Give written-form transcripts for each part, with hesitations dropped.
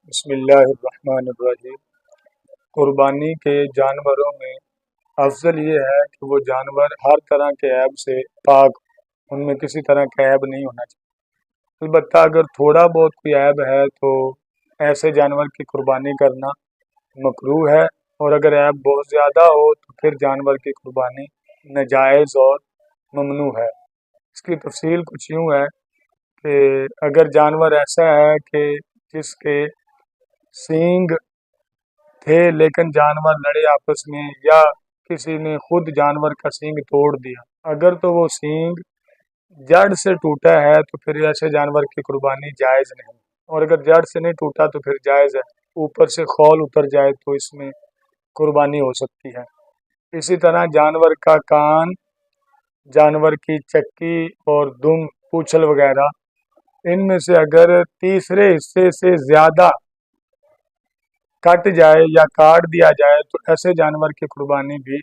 بسم اللہ الرحمن الرحیم۔ قربانی کے جانوروں میں افضل یہ ہے کہ وہ جانور ہر طرح کے عیب سے پاک، ان میں کسی طرح کا عیب نہیں ہونا چاہیے۔ البتہ اگر تھوڑا بہت کوئی عیب ہے تو ایسے جانور کی قربانی کرنا مکروہ ہے، اور اگر عیب بہت زیادہ ہو تو پھر جانور کی قربانی ناجائز اور ممنوع ہے۔ اس کی تفصیل کچھ یوں ہے کہ اگر جانور ایسا ہے کہ جس کے سینگ تھے لیکن جانور لڑے آپس میں، یا کسی نے خود جانور کا سینگ توڑ دیا، اگر تو وہ سینگ جڑ سے ٹوٹا ہے تو پھر ایسے جانور کی قربانی جائز نہیں، اور اگر جڑ سے نہیں ٹوٹا تو پھر جائز ہے، اوپر سے خول اتر جائے تو اس میں قربانی ہو سکتی ہے۔ اسی طرح جانور کا کان، جانور کی چکی اور دم، پوچھل وغیرہ، ان میں سے اگر تیسرے حصے سے زیادہ کٹ جائے یا کاٹ دیا جائے تو ایسے جانور کی قربانی بھی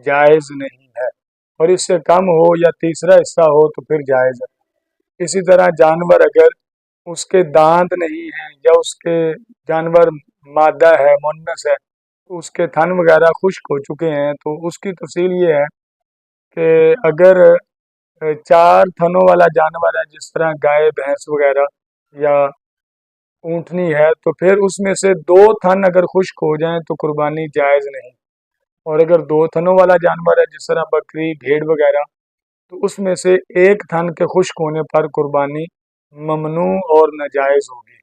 جائز نہیں ہے، اور اس سے کم ہو یا تیسرا حصہ ہو تو پھر جائز ہے۔ اسی طرح جانور اگر اس کے دانت نہیں ہیں یا اس کے جانور مادہ ہے، مونس ہے، اس کے تھن وغیرہ خشک ہو چکے ہیں، تو اس کی تفصیل یہ ہے کہ اگر چار تھنوں والا جانور ہے، جس طرح گائے، بھینس وغیرہ یا اونٹنی ہے، تو پھر اس میں سے دو تھن اگر خشک ہو جائیں تو قربانی جائز نہیں، اور اگر دو تھنوں والا جانور ہے جس طرح بکری، بھیڑ وغیرہ، تو اس میں سے ایک تھن کے خشک ہونے پر قربانی ممنوع اور ناجائز ہوگی۔